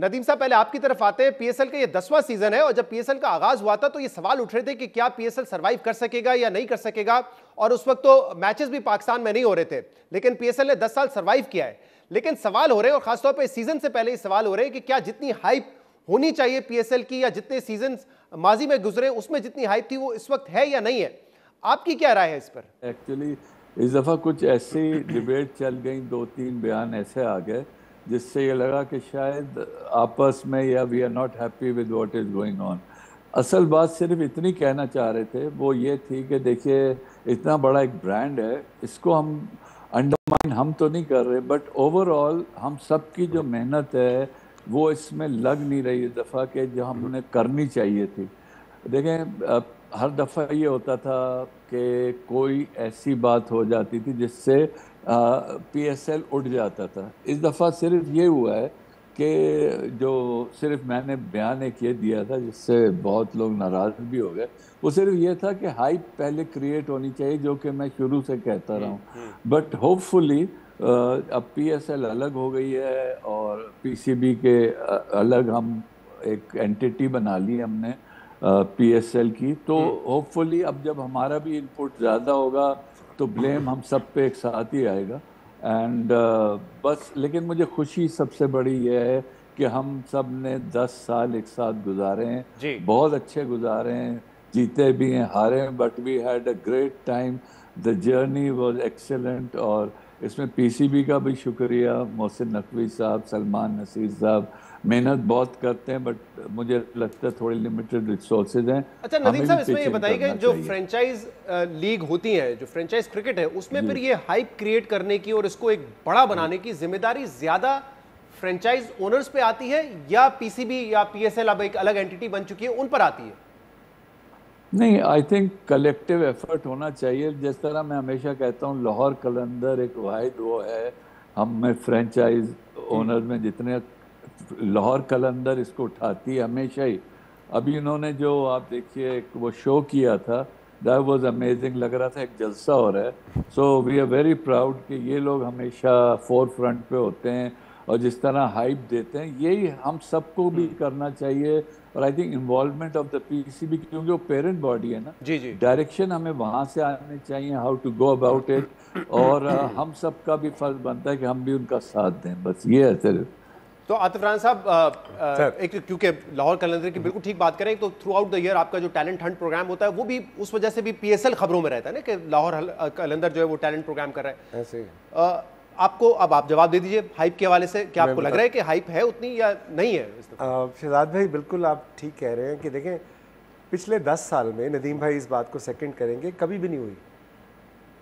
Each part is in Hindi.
नदीम साहब, पहले आपकी तरफ आते हैं। पीएसएल का ये 10वां सीजन है और जब पीएसएल का आगाज हुआ था तो ये सवाल उठ रहे थे कि क्या पीएसएल सरवाइव कर सकेगा या नहीं कर सकेगा, और उस वक्त तो मैचेस भी पाकिस्तान में नहीं हो रहे थे, लेकिन पीएसएल ने 10 साल सरवाइव किया है। लेकिन सवाल हो रहे हैं, और खासतौर पर इस सीजन से पहले ये सवाल हो रहे हैं कि क्या जितनी हाइप होनी चाहिए पीएसएल की, या जितने सीजन माजी में गुजरे उसमें जितनी हाइप थी, वो इस वक्त है या नहीं है? आपकी क्या राय है इस पर? एक्चुअली इस दफ़ा कुछ ऐसी डिबेट चल गई, 2-3 बयान ऐसे आ गए जिससे ये लगा कि शायद आपस में या we are not happy with what is going on. असल बात सिर्फ इतनी कहना चाह रहे थे, वो ये थी कि देखिए इतना बड़ा एक ब्रांड है, इसको हम अंडरमाइन हम तो नहीं कर रहे, बट ओवरऑल हम सब की जो मेहनत है वो इसमें लग नहीं रही इस दफ़ा के जो हमने करनी चाहिए थी। देखें, हर दफ़ा ये होता था कि कोई ऐसी बात हो जाती थी जिससे पीएसएल उठ जाता था। इस दफ़ा सिर्फ ये हुआ है कि जो सिर्फ मैंने बयान एक ये दिया था जिससे बहुत लोग नाराज़ भी हो गए, वो सिर्फ ये था कि हाइप पहले क्रिएट होनी चाहिए, जो कि मैं शुरू से कहता रहा हूँ। बट होपफुली अब पीएसएल अलग हो गई है और पीसीबी के अलग हम एक एंटिटी बना ली हमने पीएसएल की, तो होपफुली अब जब हमारा भी इनपुट ज़्यादा होगा तो ब्लेम हम सब पे एक साथ ही आएगा। एंड बस, लेकिन मुझे खुशी सबसे बड़ी ये है कि हम सब ने 10 साल एक साथ गुजारे हैं, बहुत अच्छे गुजारे हैं, जीते भी हैं, हारे हैं, but we had a great time, the journey was excellent. और इसमें पीसीबी का भी शुक्रिया, मोहसिन नकवी साहब, सलमान नसीर साहब मेहनत बहुत करते हैं, बट मुझे लगता है थोड़ी लिमिटेड रिसोर्सेज हैं। अच्छा नदीम साहब, इसमें ये बताइए, जो फ्रेंचाइज लीग होती है, जो फ्रेंचाइज क्रिकेट है, उसमें फिर ये हाइप क्रिएट करने की और इसको एक बड़ा बनाने की जिम्मेदारी ज्यादा फ्रेंचाइज ओनर्स पे आती है, या पीसीबी या पीएसएल अब एक अलग एंटिटी बन चुकी है उन पर आती है? नहीं, आई थिंक कलेक्टिव एफर्ट होना चाहिए। जिस तरह मैं हमेशा कहता हूँ, लाहौर कलंदर एक वाहिद वो है हम में फ्रेंचाइज ओनर में जितने, लाहौर कलंदर इसको उठाती है हमेशा ही। अभी इन्होंने जो आप देखिए वो शो किया था, दैट वाज अमेजिंग, लग रहा था एक जलसा हो रहा है। So we are very proud कि ये लोग हमेशा फोर फ्रंट पे होते हैं और जिस तरह हाइप देते हैं, यही हम सबको भी करना चाहिए। और I think involvement of the PCB, क्योंकि वो पेरेंट बॉडी है ना, डायरेक्शन हमें वहाँ से आने चाहिए, how to go about it, और हम सबका भी फर्ज बनता है कि हम भी उनका साथ दें, बस ये है सिर्फ। तो आतिफ राना साहब, एक क्योंकि लाहौर कलंदर की बिल्कुल ठीक बात करें तो थ्रू आउट द ईयर आपका जो टैलेंट हंट प्रोग्राम होता है वो भी उस वजह से भी पीएसएल खबरों में रहता है ना, कि लाहौर कलंदर जो है वो टैलेंट प्रोग्राम कर रहा है ऐसे। आपको अब आप जवाब दे दीजिए हाइप के हवाले से, क्या आपको लग रहा है कि हाइप है उतनी या नहीं है? शहजाद भाई, बिल्कुल आप ठीक कह रहे हैं कि देखें पिछले 10 साल में, नदीम भाई इस बात को सेकंड करेंगे, कभी भी नहीं हुई।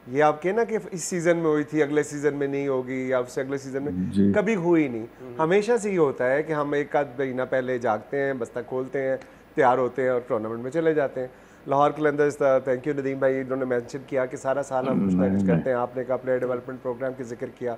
ये आप कहें ना कि इस सीजन में हुई थी, अगले सीजन में नहीं होगी, या उससे अगले सीजन में, कभी हुई नहीं। हमेशा से ये होता है कि हम एक आध महीना पहले जागते हैं, बस्ता खोलते हैं, तैयार होते हैं और टूर्नामेंट में चले जाते हैं। लाहौर कलंदर्स, थैंक यू नदीम भाई, इन्होंने मेंशन किया कि सारा साल हम कुछ ना कुछ करते हैं। आपने कहा प्लेयर डेवलपमेंट प्रोग्राम का जिक्र किया,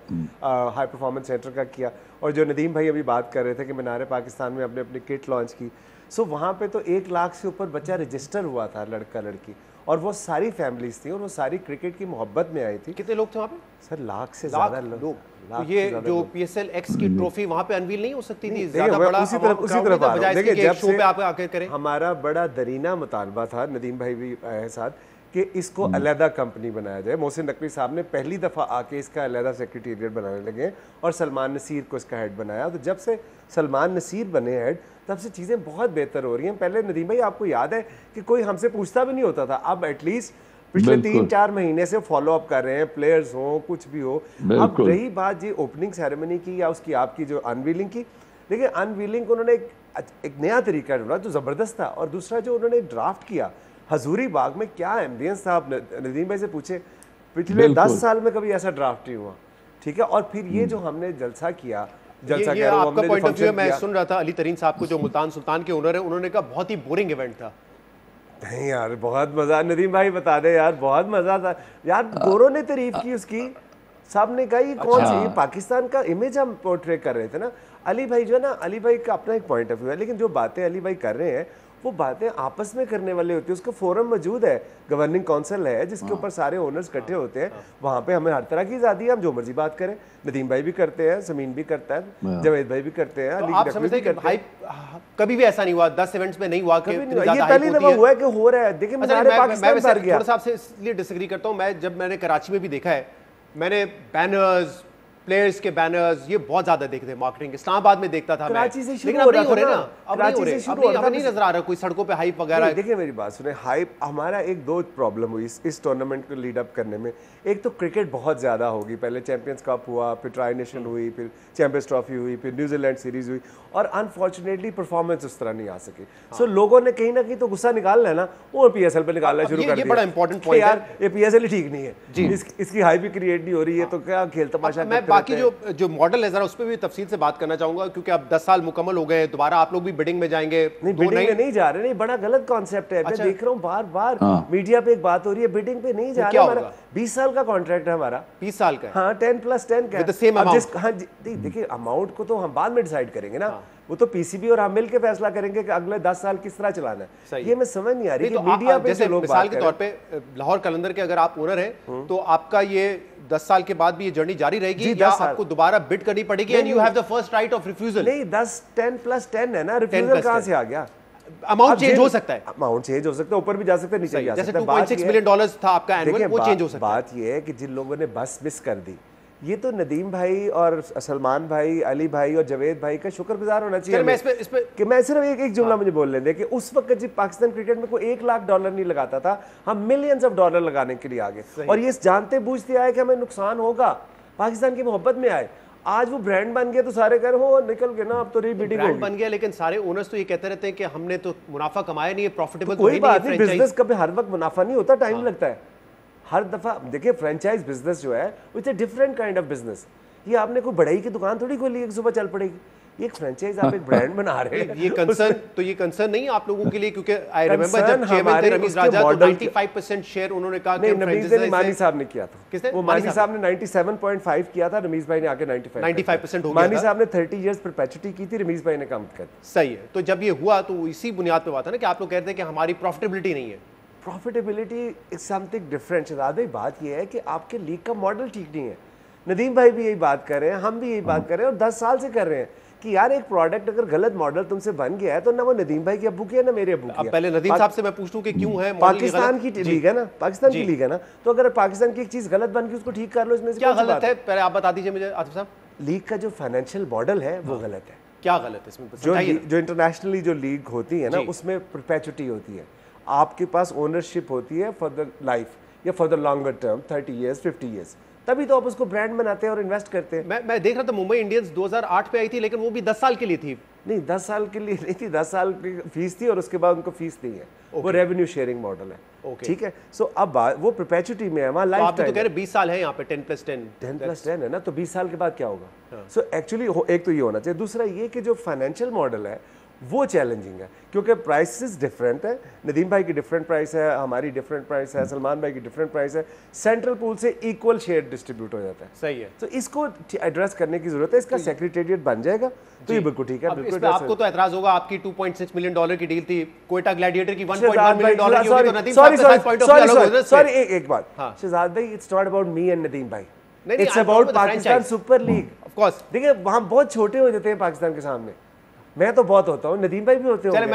हाई परफॉर्मेंस सेंटर का किया, और जो नदीम भाई अभी बात कर रहे थे कि मीनार पाकिस्तान में अपने अपनी किट लॉन्च की। सो वहाँ पे तो 1 लाख से ऊपर बच्चा रजिस्टर हुआ था, लड़का लड़की, और वो सारी फैमिलीज थी और वो सारी क्रिकेट की मोहब्बत में आई थी। कितने लोग थे वहाँ पे? सर लाख से ज़्यादा लोग। तो ये जो पीएसएल एक्स की ट्रॉफी वहाँ पे अनवील नहीं हो सकती थी? ज़्यादा बड़ा उसी तरफ देखिए, जब शो पे आप आके करें, हमारा बड़ा दरीना मुतालबा था, नदीम भाई भी आए साथ, कि इसको अलहदा कंपनी बनाया जाए। मोहसिन नकवी साहब ने पहली दफ़ा आके इसका अलहदा सेक्रेटेरिएट बनाने लगे और सलमान नसीर को इसका हेड बनाया। तो जब से सलमान नसीर बने हेड, तब से चीज़ें बहुत बेहतर हो रही हैं। पहले नदीम भाई आपको याद है कि कोई हमसे पूछता भी नहीं होता था, अब एटलीस्ट पिछले 3-4 महीने से फॉलो अप कर रहे हैं, प्लेयर्स हो कुछ भी हो। अब रही बात ये ओपनिंग सेरेमनी की या उसकी आपकी जो अनवीलिंग की, देखिए अनवीलिंग को उन्होंने एक नया तरीका ढूंढा जो ज़बरदस्त था, और दूसरा जो उन्होंने ड्राफ्ट किया हजूरी बाग में, क्या एम्बियंस था। आप नदीम भाई से पूछे, पिछले 10 साल में कभी ऐसा ड्राफ्ट नहीं हुआ, ठीक है। और फिर ये जो हमने जलसा किया, ये आपका पॉइंट ऑफ व्यू मैं सुन रहा था अली तरीन साहब को, जो मुल्तान सुल्तान के ओनर है, उन्होंने कहा बहुत ही बोरिंग इवेंट था। नहीं यार, बहुत मजा। नदीम भाई बता दे यार, बहुत मजा था यार। गोरों ने तारीफ की उसकी, साहब ने कहा ये कौन सी पाकिस्तान का इमेज हम पोर्ट्रे कर रहे थे ना। अली भाई जो है ना, अली भाई का अपना एक पॉइंट ऑफ व्यू है, लेकिन जो बातें अली भाई कर रहे हैं वो बातें आपस में करने वाले होती है, उसका फोरम मौजूद है, गवर्निंग काउंसिल है जिसके ऊपर सारे ओनर्स इकट्ठे होते हैं, वहाँ पे हमें हर तरह की आज़ादी है, हम जो मर्जी बात करें। नदीम भाई भी करते हैं, समीन भी करता है, जावेद भाई भी करते हैं, तो आप समझते हैं कि हाइप कभी भी ऐसा नहीं हुआ, 10 इवेंट्स में नहीं हुआ कि ये पहली दफा हुआ है कि हो रहा है। देखिए मैं थोड़ा सा आपसे इसलिए डिसएग्री करता हूँ, मैं जब मैंने कराची में भी देखा है, मैंने बैनर्स, प्लेयर्स के बैनर्स ये बहुत ज्यादा देखते हैं मार्केटिंग, इस्लामाबाद में देखता था मैं, लेकिन अब नहीं हो रहे ना, अब नहीं हो रहे, अब नहीं नजर आ रहा कोई सड़कों पे हाइप वगैरह। देखिए मेरी बात सुने, हाइप हमारा एक दो प्रॉब्लम हुई इस टूर्नामेंट को लीड अप करने में। एक तो क्रिकेट बहुत ज्यादा होगी, पहले चैंपियंस कप हुआ, फिर ट्राई नेशन हुई, फिर चैंपियंस ट्रॉफी हुई, फिर न्यूजीलैंड सीरीज हुई, और अनफॉर्चुनेटली परफॉर्मेंस उस तरह नहीं आ सकी। सो लोगों ने कहीं ना कहीं तो गुस्सा निकाल लेना, वो पीएसएल पे निकालना शुरू कर दिया। ये बड़ा इंपॉर्टेंट पॉइंट यार, ये पीएसएल ही ठीक नहीं है, इसकी हाइप भी क्रिएट नहीं हो रही है, तो क्या खेल तमाशा। मैं बाकी जो मॉडल है जरा उस पर भी तफसील से बात करना चाहूंगा, क्योंकि अब 10 साल मुकम्मल हो गए, दोबारा आप लोग भी बिडिंग में जाएंगे। नहीं, बिडिंग में नहीं जा रहे, नहीं, बड़ा गलत कॉन्सेप्ट है। मैं देख रहा हूँ बार बार मीडिया पे एक बात हो रही है, बिडिंग पे नहीं जा रहे। हमारा 20 साल का कॉन्ट्रैक्ट है, हमारा 20 साल का, हाँ, 10+10 का। हाँ, देखिए अमाउंट को तो हम बाद में डिसाइड करेंगे ना, वो तो पीसीबी और हम मिलकर फैसला करेंगे कि अगले 10 साल किस तरह चलाना है। ये मैं समझ नहीं आ रही कि मीडिया पे जो लोग मिसाल के तौर पे लाहौर कलंदर के अगर आप ओनर हैं, तो आपका ये 10 साल के बाद भी ये जर्नी जारी रहेगी या आपको दोबारा बिड करनी पड़ेगी and you have the first right of refusal? नहीं, 10+10 है ना, रिफ्यूजल कहां से आ गया? अमाउंट चेंज हो सकता है, अमाउंट चेंज हो सकता है, ऊपर भी जा सकता है, नीचे भी जा सकता है। जैसे $2.6 मिलियन था आपका एनुअल, वो चेंज हो सकता है। बात ये है कि जिन लोगों ने बस मिस कर दी, ये तो नदीम भाई और सलमान भाई, अली भाई और जावेद भाई का शुक्रगुजार होना चाहिए। मैं सिर्फ एक जुमला मुझे बोल लेंगे कि उस वक्त जब पाकिस्तान क्रिकेट में कोई $1 लाख नहीं लगाता था, हम मिलियंस ऑफ डॉलर लगाने के लिए आगे, और ये जानते बूझते आए कि हमें नुकसान होगा, पाकिस्तान की मोहब्बत में आए। आज वो ब्रांड बन गया तो सारे कह रहे हो निकल गए ना, अब तो रीबिडिंग ब्रांड बन गया, लेकिन सारे ओनर्स तो ये कहते रहते हैं कि हमने तो मुनाफा कमाया नहीं है, प्रॉफिटेबल कोई बात नहीं, बिजनेस कभी हर वक्त मुनाफा नहीं होता, टाइम लगता है हर दफा। देखिए फ्रेंचाइज बिजनेस जो है it's a different kind of business. ये आपने कोई बढ़ई की दुकान थोड़ी खोली है सुबह चल पड़ेगी, ये एक फ्रेंचाइज आप एक ब्रांड बना रहे हैं। ये कंसर्न नहीं आप लोगों के लिए, क्योंकि आई रिमेंबर जब चेयरमैन थे रमीज राजा तो 95% शेयर उन्होंने कहा कि फ्रेंचाइज मानी साहब ने किया था। किसने? वो मानी साहब ने 97.5 किया था, रमीज भाई ने आके 95% हो गया। मानी साहब ने 30 इयर्स परपेचुइटी की थी, रमीज भाई ने कम कर दी। सही है, तो जब ये हुआ तो इसी बुनियाद पे बात है ना कि आप लोग कहते हैं कि हमारी प्रॉफिटेबिलिटी नहीं है। Profitability is something different. Shahzad भाई, बात ये है कि आपके लीग का मॉडल ठीक नहीं है। नदीम भाई भी यही बात कर रहे हैं, हम भी यही बात कर रहे हैं, और 10 साल से कर रहे हैं कि यार एक प्रोडक्ट अगर गलत मॉडल तुमसे बन गया है तो ना वो नदीम भाई के अब्बू की है ना मेरे अब्बू की है। पहले नदीम साहब से मैं पूछ लूं कि क्यों है पाकिस्तान की लीग है ना, पाकिस्तान की लीग है ना, तो अगर पाकिस्तान की एक चीज गलत बन गई उसको ठीक कर लो, इसमें से क्या गलत है? पहले आप बता दीजिए मुझे आतिफ साहब। लीग का जो फाइनेंशियल मॉडल है वो गलत है। क्या गलत है इसमें? जो इंटरनेशनली जो लीग होती है ना उसमें परपेचुइटी होती है, आपके पास ओनरशिप होती है फॉर द लाइफ या for the longer term 30 years 50 years, तभी तो आप उसको ब्रांड बनाते हैं और इन्वेस्ट करते हैं। मैं देख रहा था मुंबई इंडियंस 2008 पे आई थी, लेकिन वो भी 10 साल के लिए थी। नहीं, 10 साल के लिए नहीं थी, 10 साल की फीस थी और उसके बाद उनको फीस नहीं है। वो रेवेन्यू शेयरिंग मॉडल है, ठीक है। सो अब वो परपेचुइटी में है, वहाँ लाइफ टाइम। आप तो कह रहे 20 साल है यहाँ पे, 10+10 है ना, तो 20 साल के बाद क्या होगा? सो एक्चुअली एक तो ये होना चाहिए, दूसरा ये कि जो फाइनेंशियल मॉडल है वो चैलेंजिंग है, क्योंकि प्राइसेस डिफरेंट है। नदीम भाई की डिफरेंट प्राइस है, हमारी डिफरेंट प्राइस है, सलमान भाई की डिफरेंट प्राइस है, सेंट्रल पूल से इक्वल शेयर डिस्ट्रीब्यूट हो जाता है। सही है, तो इसको एड्रेस करने की जरूरत है। इसका सेक्रेटेरिएट बन जाएगा तो ये बिल्कुल ठीक है। बिल्कुल आपको तो एतराज होगा, आपकी $2.6 मिलियन की डील थी, कोयटा ग्लैडिएटर की $1.1 मिलियन की होगी, तो नदीम साहब के साथ पॉइंट ऑफ व्यू अलग हो जाता है। सॉरी, एक बात शहजाद भाई, it's not about me and Nadeem भाई, it's about Pakistan super league. Of course देखिए वहां बहुत छोटे हो जाते हैं पाकिस्तान के सामने, मैं तो बहुत होता हूँ, नदीम भाई भी होते हैं।